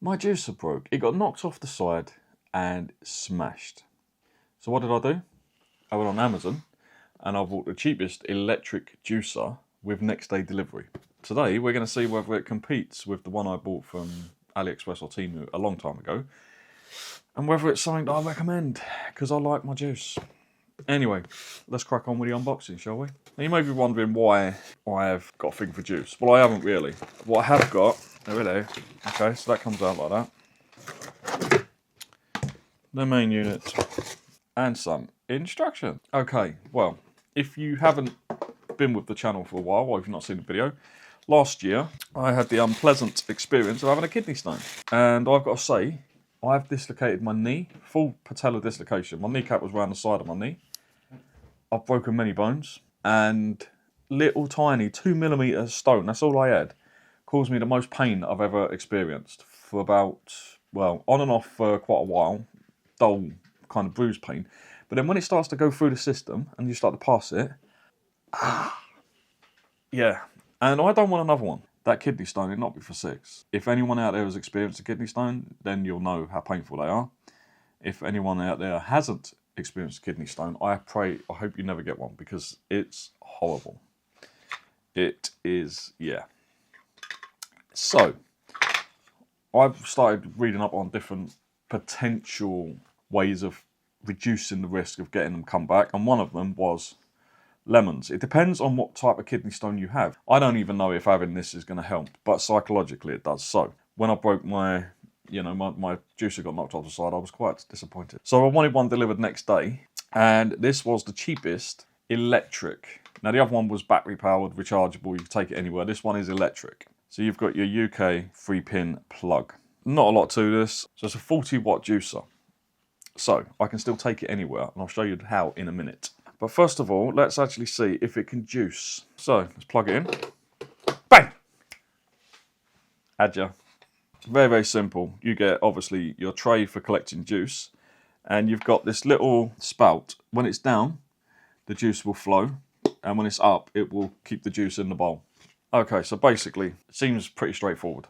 My juicer broke. It got knocked off the side and smashed. So what did I do? I went on Amazon and I bought the cheapest electric juicer with next day delivery. Today we're going to see whether it competes with the one I bought from AliExpress or Temu a long time ago, and whether it's something that I recommend, because I like my juice. Anyway, let's crack on with the unboxing, shall we? Now you may be wondering why I've got a thing for juice. Well, I haven't really. What I have got, there we go. Okay, so that comes out like that. The main unit and some instruction. Okay, well, if you haven't been with the channel for a while, or if you've not seen the video, last year I had the unpleasant experience of having a kidney stone. And I've got to say, I've dislocated my knee, full patella dislocation. My kneecap was around the side of my knee. I've broken many bones, and little tiny 2mm stone, that's all I had, caused me the most pain I've ever experienced for about, well, on and off for quite a while, dull kind of bruise pain. But then when it starts to go through the system and you start to pass it, yeah, and I don't want another one. That kidney stone, it'll not be for six. If anyone out there has experienced a kidney stone, then you'll know how painful they are. If anyone out there hasn't experienced a kidney stone, I hope you never get one, because it's horrible. It is, yeah. So, I've started reading up on different potential ways of reducing the risk of getting them come back, and one of them was lemons. It depends on what type of kidney stone you have. I don't even know if having this is going to help, but psychologically it does. So when I broke my juicer got knocked off the side, I was quite disappointed. So I wanted one delivered next day, and this was the cheapest electric. Now the other one was battery powered, rechargeable, you can take it anywhere. This one is electric. So you've got your UK 3-pin plug. Not a lot to this. So it's a 40-watt juicer. So I can still take it anywhere, and I'll show you how in a minute. But first of all, let's actually see if it can juice. So let's plug it in. Bang! Adja. Very, very simple. You get obviously your tray for collecting juice, and you've got this little spout. When it's down, the juice will flow, and when it's up, it will keep the juice in the bowl. Okay, so basically, it seems pretty straightforward.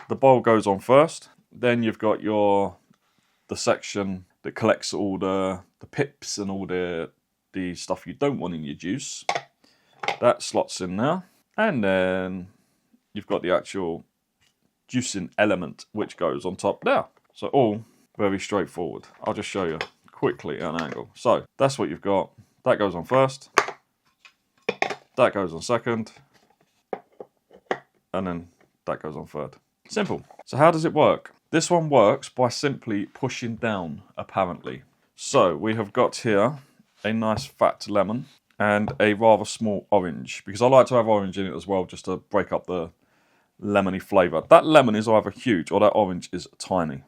The bowl goes on first, then you've got the section that collects all the pips and all the stuff you don't want in your juice. That slots in there, and then you've got the actual juicing element which goes on top there. So all very straightforward. I'll just show you quickly at an angle. So that's what you've got. That goes on first, that goes on second, and then that goes on third. Simple. So how does it work? This one works by simply pushing down, apparently. So we have got here a nice fat lemon and a rather small orange, because I like to have orange in it as well, just to break up the lemony flavour. That lemon is either huge or that orange is tiny.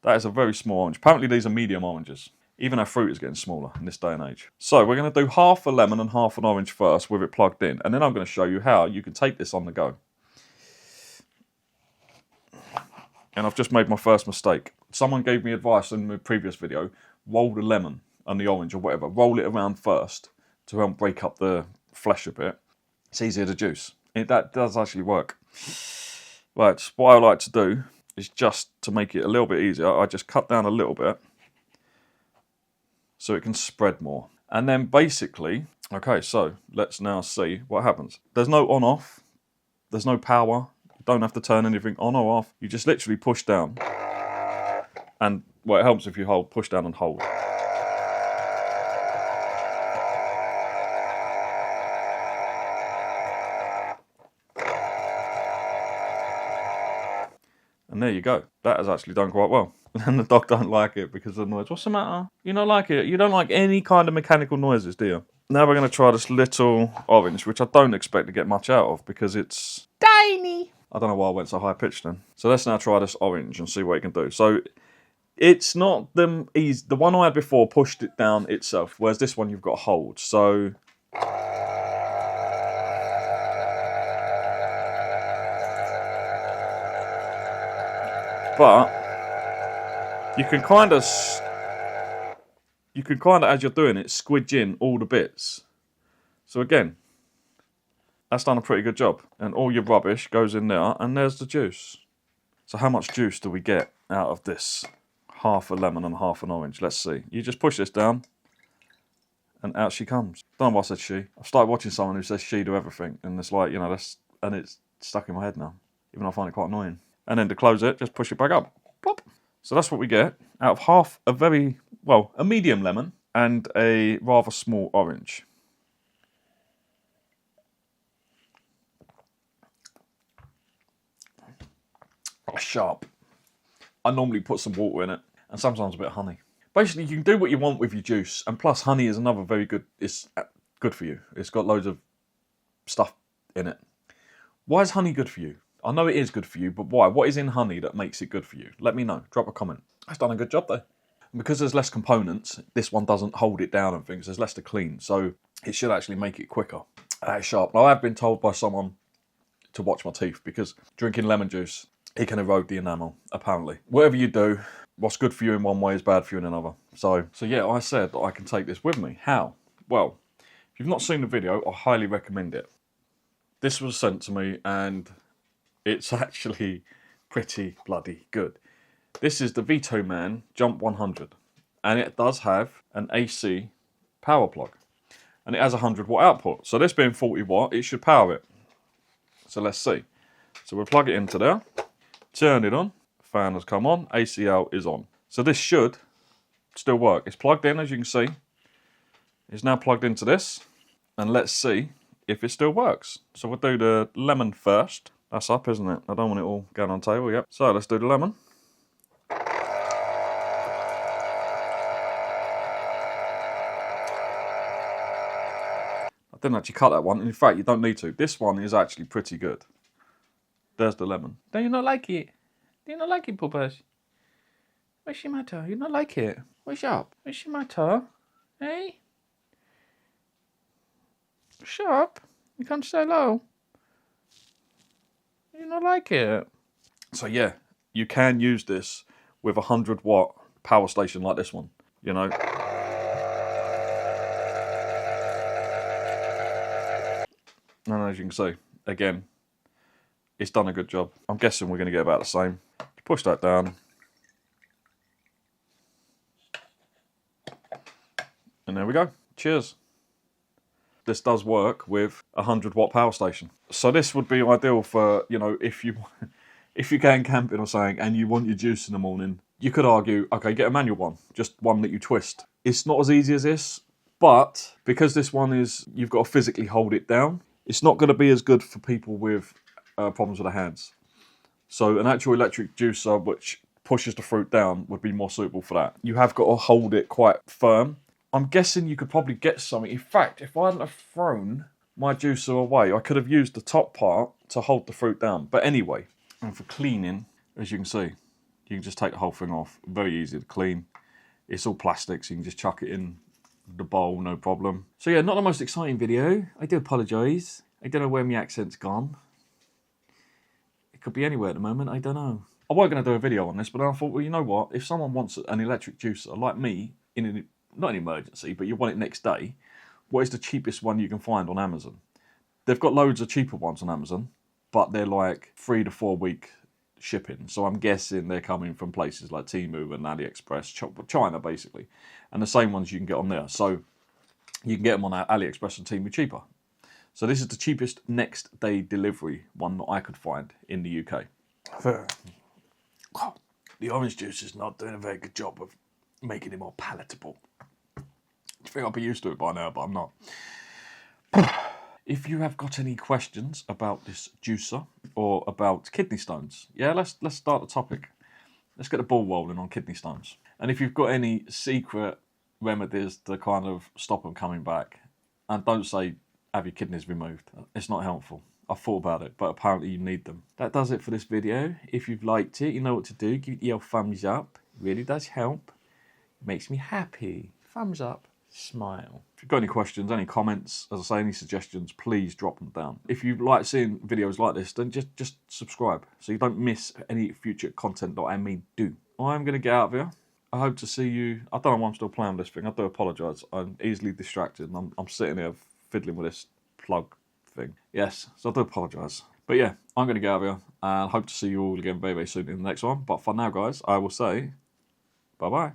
That is a very small orange. Apparently these are medium oranges. Even our fruit is getting smaller in this day and age. So we're going to do half a lemon and half an orange first with it plugged in, and then I'm going to show you how you can take this on the go. And I've just made my first mistake. Someone gave me advice in the previous video, roll the lemon and the orange or whatever, roll it around first to help break up the flesh a bit. It's easier to juice. That does actually work. Right, what I like to do is, just to make it a little bit easier, I just cut down a little bit so it can spread more. And then basically, okay, so let's now see what happens. There's no on off, there's no power. Don't have to turn anything on or off. You just literally push down. And well, it helps if you push down and hold. And there you go. That has actually done quite well. And the dog don't like it because of the noise. What's the matter? You don't like it? You don't like any kind of mechanical noises, do you? Now we're going to try this little orange, which I don't expect to get much out of because it's tiny. I don't know why I went so high pitched then. So let's now try this orange and see what it can do. So it's not the easy. The one I had before pushed it down itself, whereas this one you've got to hold. So but you can kind of, as you're doing it, squidge in all the bits. So again, that's done a pretty good job. And all your rubbish goes in there, and there's the juice. So how much juice do we get out of this? Half a lemon and half an orange. Let's see. You just push this down and out she comes. Don't know why I said she. I've started watching someone who says she to everything, and it's like, you know, and it's stuck in my head now, even though I find it quite annoying. And then to close it, just push it back up. Plop. So that's what we get out of half a a medium lemon and a rather small orange. Oh, sharp. I normally put some water in it and sometimes a bit of honey. Basically, you can do what you want with your juice, and plus honey is another very good, it's good for you. It's got loads of stuff in it. Why is honey good for you? I know it is good for you, but why? What is in honey that makes it good for you? Let me know. Drop a comment. That's done a good job though. And because there's less components, this one doesn't hold it down and things. There's less to clean, so it should actually make it quicker. That's sharp. Now, I have been told by someone to watch my teeth because drinking lemon juice, it can erode the enamel, apparently. Whatever you do, what's good for you in one way is bad for you in another. So yeah, I said that I can take this with me. How? Well, if you've not seen the video, I highly recommend it. This was sent to me and it's actually pretty bloody good. This is the Vito Man Jump 100, and it does have an AC power plug, and it has a 100 watt output. So this being 40 watt, it should power it. So let's see. So we'll plug it into there, turn it on, fan has come on, AC out is on. So this should still work. It's plugged in, as you can see. It's now plugged into this, and let's see if it still works. So we'll do the lemon first. That's up, isn't it? I don't want it all going on the table, yep. So let's do the lemon. I didn't actually cut that one. In fact, you don't need to. This one is actually pretty good. There's the lemon. Do you not like it? Do you not like it, Puppers? What's the matter? You not like it? What's up? What's the matter? Hey? Shut up. You can't stay low. You not like it? So yeah, you can use this with a 100 watt power station like this one, you know. And as you can see, again, it's done a good job. I'm guessing we're going to get about the same. Push that down. And there we go. Cheers. This does work with a 100 watt power station. So this would be ideal for, you know, if you're going camping or something and you want your juice in the morning, you could argue, okay, get a manual one, just one that you twist. It's not as easy as this, but because this one is, you've got to physically hold it down, it's not going to be as good for people with problems with their hands. So an actual electric juicer which pushes the fruit down would be more suitable for that. You have got to hold it quite firm. I'm guessing you could probably get something. In fact, if I hadn't have thrown my juicer away, I could have used the top part to hold the fruit down. But anyway, and for cleaning, as you can see, you can just take the whole thing off. Very easy to clean. It's all plastic, so you can just chuck it in the bowl, no problem. So yeah, not the most exciting video. I do apologise. I don't know where my accent's gone. It could be anywhere at the moment, I don't know. I was going to do a video on this, but then I thought, well, you know what? If someone wants an electric juicer, like me, not an emergency, but you want it next day, what is the cheapest one you can find on Amazon? They've got loads of cheaper ones on Amazon, but they're like 3 to 4 week shipping. So I'm guessing they're coming from places like Temu and AliExpress, China basically. And the same ones you can get on there. So you can get them on AliExpress and Temu cheaper. So this is the cheapest next day delivery one that I could find in the UK. The orange juice is not doing a very good job of making it more palatable. I think I'll be used to it by now, but I'm not. If you have got any questions about this juicer or about kidney stones, yeah, let's start the topic. Let's get the ball rolling on kidney stones. And if you've got any secret remedies to kind of stop them coming back, and don't say have your kidneys removed. It's not helpful. I've thought about it, but apparently you need them. That does it for this video. If you've liked it, you know what to do. Give it your thumbs up. It really does help. It makes me happy. Thumbs up. Smile. If you've got any questions, any comments, as I say, any suggestions, please drop them down. If you like seeing videos like this, then just subscribe so you don't miss any future content that I may do. I'm going to get out of here. I hope to see you. I don't know why I'm still playing with this thing. I do apologise. I'm easily distracted and I'm sitting here fiddling with this plug thing. Yes, so I do apologise. But yeah, I'm going to get out of here and hope to see you all again very, very soon in the next one. But for now, guys, I will say bye-bye.